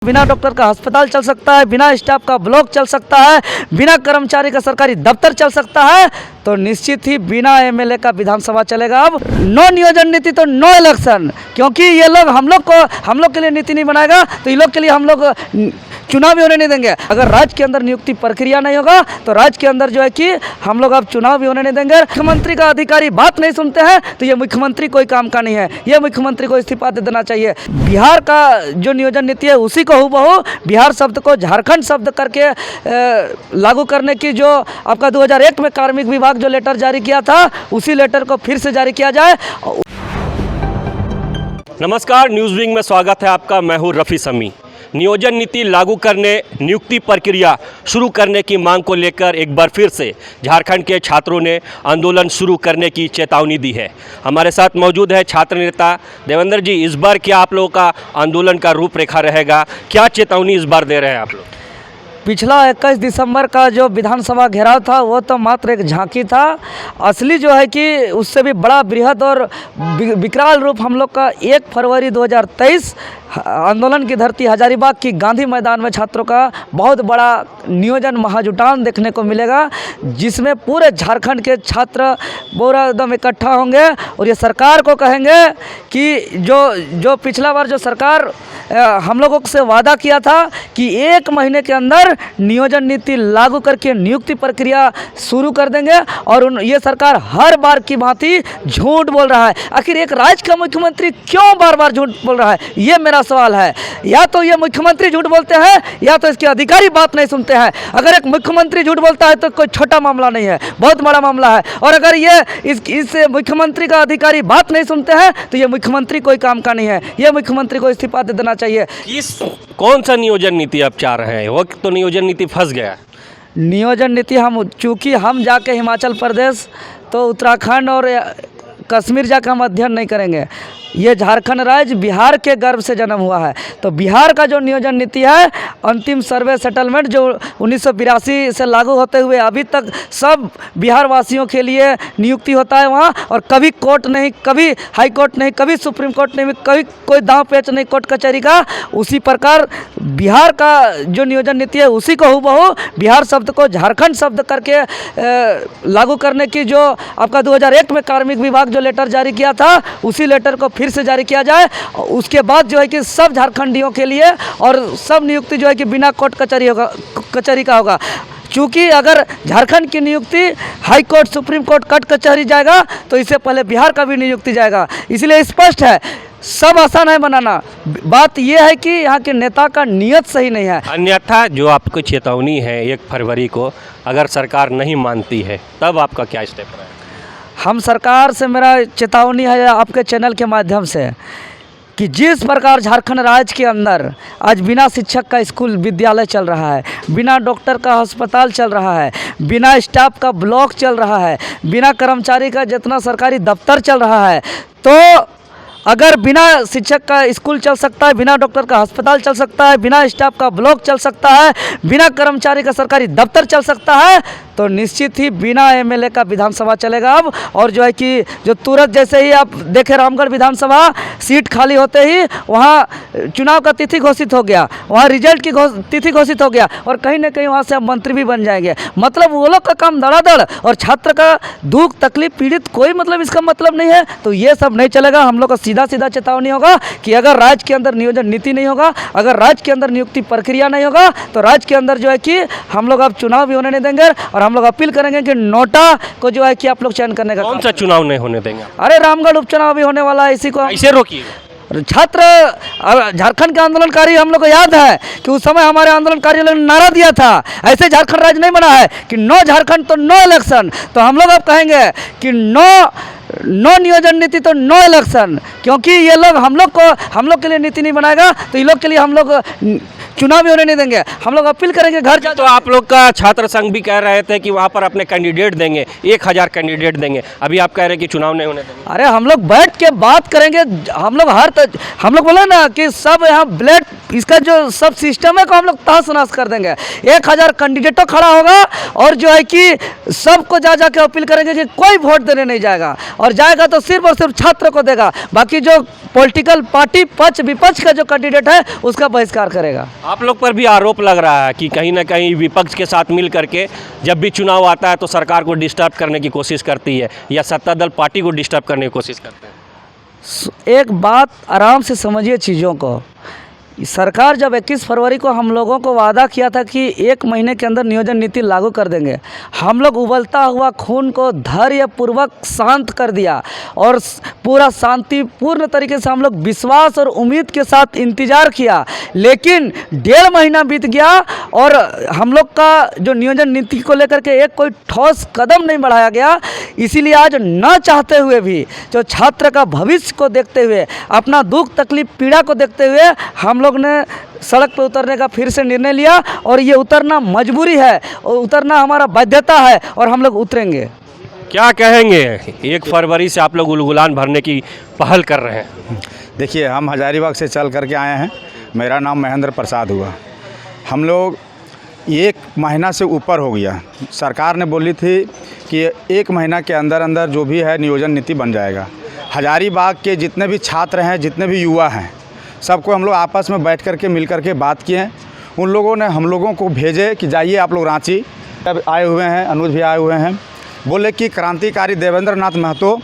बिना डॉक्टर का अस्पताल चल सकता है, बिना स्टाफ का ब्लॉक चल सकता है, बिना कर्मचारी का सरकारी दफ्तर चल सकता है, तो निश्चित ही बिना एमएलए का विधानसभा चलेगा। अब नो नियोजन नीति तो नो इलेक्शन, क्योंकि ये लोग हम लोग के लिए नीति नहीं बनाएगा तो ये लोग के लिए हम लोग चुनाव भी होने नहीं देंगे। अगर राज्य के अंदर नियुक्ति प्रक्रिया नहीं होगा तो राज्य के अंदर जो है कि हम लोग अब चुनाव भी होने नहीं देंगे। मुख्यमंत्री का अधिकारी बात नहीं सुनते हैं तो ये मुख्यमंत्री कोई काम का नहीं है, ये मुख्यमंत्री को इस्तीफा दे देना चाहिए। बिहार का जो नियोजन नीति है उसी को हूबहू बिहार शब्द को झारखंड शब्द करके लागू करने की जो आपका 2001 में कार्मिक विभाग जो लेटर जारी किया था उसी लेटर को फिर से जारी किया जाए। नमस्कार, न्यूज़ विंग में स्वागत है आपका। मैं हूं रफ़ी समी। नियोजन नीति लागू करने, नियुक्ति प्रक्रिया शुरू करने की मांग को लेकर एक बार फिर से झारखंड के छात्रों ने आंदोलन शुरू करने की चेतावनी दी है। हमारे साथ मौजूद है छात्र नेता देवेंद्र जी। इस बार क्या आप लोगों का आंदोलन का रूपरेखा रहेगा, क्या चेतावनी इस बार दे रहे हैं आप लोग? पिछला 21 दिसंबर का जो विधानसभा घेराव था वो तो मात्र एक झांकी था। असली जो है कि उससे भी बड़ा बृहद और विकराल रूप हम लोग का 1 फरवरी 2023 आंदोलन की धरती हजारीबाग की गांधी मैदान में छात्रों का बहुत बड़ा नियोजन महाजुटान देखने को मिलेगा, जिसमें पूरे झारखंड के छात्र पूरा एकदम इकट्ठा होंगे और ये सरकार को कहेंगे कि जो पिछला बार जो सरकार हम लोगों से वादा किया था कि 1 महीने के अंदर नियोजन नीति लागू करके नियुक्ति प्रक्रिया शुरू कर देंगे, और ये सरकार हर बार की भांति झूठ बोल रहा है। आखिर एक राज्य का मुख्यमंत्री क्यों बार बार झूठ बोल रहा है, ये मेरा सवाल है। या तो ये मुख्यमंत्री झूठ बोलते हैं या तो इसके अधिकारी बात नहीं सुनते हैं। अगर एक मुख्यमंत्री झूठ बोलता है तो कोई छोटा मामला नहीं है, बहुत बड़ा मामला है। और अगर ये इस मुख्यमंत्री का अधिकारी बात नहीं सुनते हैं तो ये मुख्यमंत्री कोई काम का नहीं है, ये मुख्यमंत्री को इस्तीफा दे देना चाहिए। कौन सा नियोजन नीति आप चाह रहे हैं? वक्त तो नियोजन नीति फंस गया। नियोजन नीति चूँकि हम जाके हिमाचल प्रदेश तो उत्तराखंड और कश्मीर जाकर हम अध्ययन नहीं करेंगे। ये झारखंड राज्य बिहार के गर्भ से जन्म हुआ है, तो बिहार का जो नियोजन नीति है, अंतिम सर्वे सेटलमेंट जो 1982 से लागू होते हुए अभी तक सब बिहार वासियों के लिए नियुक्ति होता है वहाँ, और कभी कोर्ट नहीं, कभी हाई कोर्ट नहीं, कभी सुप्रीम कोर्ट नहीं, कभी कोई दांव पेच नहीं कोर्ट कचहरी का। उसी प्रकार बिहार का जो नियोजन नीति है उसी को हूबहू बिहार शब्द को झारखंड शब्द करके लागू करने की जो आपका 2001 में कार्मिक विभाग जो लेटर जारी किया था उसी लेटर को फिर से जारी किया जाए। उसके बाद जो है कि सब झारखंडियों के लिए और सब नियुक्ति जो है कि बिना कोर्ट कचहरी का होगा। क्योंकि अगर झारखंड की नियुक्ति high court, supreme court, court कचहरी जाएगा तो इससे पहले बिहार का भी नियुक्ति जाएगा। इसलिए स्पष्ट है, सब आसान है बनाना। बात यह है कि यहाँ के नेता का नियत सही नहीं है। अन्यथा जो आपको चेतावनी है 1 फरवरी को, अगर सरकार नहीं मानती है तब आपका क्या स्टेप है? हम सरकार से मेरा चेतावनी है आपके चैनल के माध्यम से कि जिस प्रकार झारखंड राज्य के अंदर आज बिना शिक्षक का स्कूल विद्यालय चल रहा है, बिना डॉक्टर का अस्पताल चल रहा है, बिना स्टाफ का ब्लॉक चल रहा है, बिना कर्मचारी का जितना सरकारी दफ्तर चल रहा है, तो अगर बिना शिक्षक का स्कूल चल सकता है, बिना डॉक्टर का अस्पताल चल सकता है, बिना स्टाफ का ब्लॉक चल सकता है, बिना कर्मचारी का सरकारी दफ्तर चल सकता है, तो निश्चित ही बिना एमएलए का विधानसभा चलेगा अब। और जो है कि जो तुरंत जैसे ही आप देखें रामगढ़ विधानसभा सीट खाली होते ही वहाँ चुनाव का तिथि घोषित हो गया, वहाँ रिजल्ट की तिथि घोषित हो गया, और कहीं ना कहीं वहाँ से अब मंत्री भी बन जाएंगे। मतलब वो लोग का काम धड़ाधड़, और छात्र का दुख तकलीफ पीड़ित कोई मतलब इसका मतलब नहीं है। तो ये सब नहीं चलेगा। हम लोग का सीधा चेतावनी होगा कि अगर राज्य के अंदर नियोजन नीति नहीं होगा, अगर राज्य के अंदर नियुक्ति प्रक्रिया नहीं होगा, तो राज्य के अंदर जो है कि हम लोग अब चुनाव भी होने नहीं देंगे। और हम लोग अपील करेंगे कि नोटा को जो है कि आप लोग चयन करने का। कौन सा चुनाव नहीं होने देंगे? अरे रामगढ़ उपचुनाव भी होने वाला है, इसी को ऐसे रोकिए। छात्र झारखंड के आंदोलनकारी हम लोग को याद है कि उस समय हमारे आंदोलनकारियों ने नारा दिया था, ऐसे झारखंड राज्य नहीं बना है कि नो झारखंड तो नो इलेक्शन। तो हम लोग अब कहेंगे कि नो नियोजन नीति तो नो इलेक्शन, क्योंकि ये लोग हम लोग के लिए नीति नहीं बनाएगा तो ये लोग के लिए हम लोग चुनाव भी होने नहीं देंगे। हम लोग अपील करेंगे घर जा। तो आप लोग का छात्र संघ भी कह रहे थे कि वहाँ पर अपने कैंडिडेट देंगे, 1000 कैंडिडेट देंगे, अभी आप कह रहे हैं कि चुनाव नहीं होने देंगे। अरे हम लोग बैठ के बात करेंगे। हम लोग हम लोग बोले ना कि सब यहाँ ब्लड इसका जो सब सिस्टम है को हम लोग तहस नहस कर देंगे। 1000 कैंडिडेटों खड़ा होगा और जो है कि सबको जा के अपील करेंगे कि कोई वोट देने नहीं जाएगा, और जाएगा तो सिर्फ और सिर्फ छात्र को देगा। बाकी जो पॉलिटिकल पार्टी पक्ष विपक्ष का जो कैंडिडेट है उसका बहिष्कार करेगा। आप लोग पर भी आरोप लग रहा है कि कहीं ना कहीं विपक्ष के साथ मिल करके जब भी चुनाव आता है तो सरकार को डिस्टर्ब करने की कोशिश करती है या सत्ता दल पार्टी को डिस्टर्ब करने की कोशिश करते हैं। एक बात आराम से समझिए चीज़ों को। सरकार जब 21 फरवरी को हम लोगों को वादा किया था कि 1 महीने के अंदर नियोजन नीति लागू कर देंगे, हम लोग उबलता हुआ खून को धैर्यपूर्वक शांत कर दिया और पूरा शांतिपूर्ण तरीके से हम लोग विश्वास और उम्मीद के साथ इंतज़ार किया। लेकिन 1.5 महीना बीत गया और हम लोग का जो नियोजन नीति को लेकर के एक कोई ठोस कदम नहीं बढ़ाया गया। इसीलिए आज न चाहते हुए भी जो छात्र का भविष्य को देखते हुए, अपना दुख तकलीफ पीड़ा को देखते हुए हम लोग ने सड़क पर उतरने का फिर से निर्णय लिया और ये उतरना मजबूरी है और उतरना हमारा बाध्यता है और हम लोग उतरेंगे। क्या कहेंगे, 1 फरवरी से आप लोग उलगुलान भरने की पहल कर रहे हैं? देखिए, हम हजारीबाग से चल करके आए हैं। मेरा नाम महेंद्र प्रसाद हुआ। हम लोग 1 महीना से ऊपर हो गया। सरकार ने बोली थी कि 1 महीना के अंदर अंदर जो भी है नियोजन नीति बन जाएगा। हजारीबाग के जितने भी छात्र हैं, जितने भी युवा हैं, सबको हम लोग आपस में बैठ कर के मिल कर के बात किए। उन लोगों ने हम लोगों को भेजे कि जाइए आप लोग रांची। अब आए हुए हैं, अनुज भी आए हुए हैं। बोले कि क्रांतिकारी देवेंद्र नाथ महतो,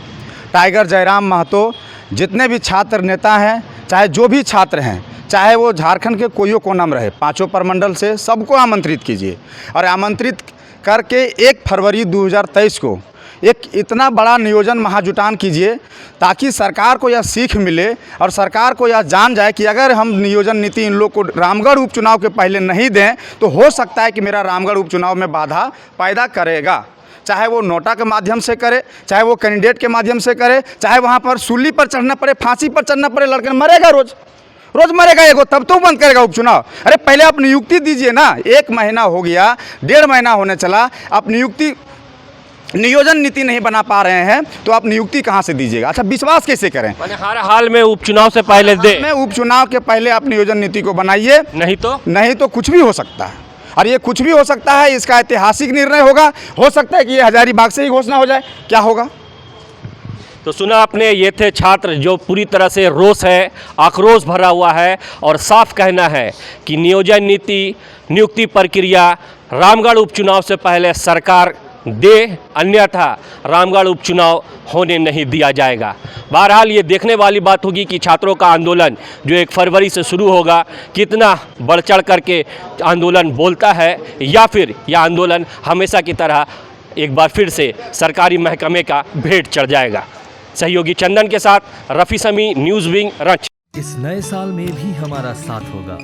टाइगर जयराम महतो, जितने भी छात्र नेता हैं, चाहे जो भी छात्र हैं, चाहे वो झारखंड के कोई कोना में रहे, 5 प्रमंडल से सबको आमंत्रित कीजिए और आमंत्रित करके 1 फरवरी 2023 को एक इतना बड़ा नियोजन महाजुटान कीजिए ताकि सरकार को यह सीख मिले और सरकार को यह जान जाए कि अगर हम नियोजन नीति इन लोग को रामगढ़ उपचुनाव के पहले नहीं दें तो हो सकता है कि मेरा रामगढ़ उपचुनाव में बाधा पैदा करेगा। चाहे वो नोटा के माध्यम से करे, चाहे वो कैंडिडेट के माध्यम से करे, चाहे वहाँ पर सूली पर चढ़ना पड़े, फांसी पर चढ़ना पड़े, लड़के मरेगा, रोज मरेगा एगो, तब तो बंद करेगा उपचुनाव। अरे पहले आप नियुक्ति दीजिए ना। 1 महीना हो गया, 1.5 महीना होने चला, आप नियुक्ति नियोजन नीति नहीं बना पा रहे हैं तो आप नियुक्ति कहाँ से दीजिएगा? अच्छा, विश्वास कैसे करें? हर हाल में उपचुनाव से पहले दे में उपचुनाव के पहले आप नियोजन नीति को बनाइए, नहीं तो कुछ भी हो सकता है। और ये कुछ भी हो सकता है, इसका ऐतिहासिक निर्णय होगा। हो सकता है कि ये हजारीबाग से ही घोषणा हो जाए। क्या होगा? तो सुना आपने, ये थे छात्र जो पूरी तरह से रोष है, आक्रोश भरा हुआ है और साफ कहना है कि नियोजन नीति, नियुक्ति प्रक्रिया रामगढ़ उपचुनाव से पहले सरकार दे, अन्यथा रामगढ़ उपचुनाव होने नहीं दिया जाएगा। बहरहाल ये देखने वाली बात होगी कि छात्रों का आंदोलन जो 1 फरवरी से शुरू होगा कितना बढ़ चढ़ करके आंदोलन बोलता है या फिर यह आंदोलन हमेशा की तरह एक बार फिर से सरकारी महकमे का भेंट चढ़ जाएगा। सहयोगी चंदन के साथ रफ़ी समी, न्यूज़ विंग, रांची। इस नए साल में भी हमारा साथ होगा,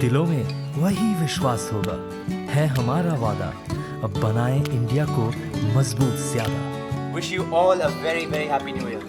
दिलों में वही विश्वास होगा, है हमारा वादा, अब बनाए इंडिया को मजबूत ज्यादा। Wish you all a very happy new year.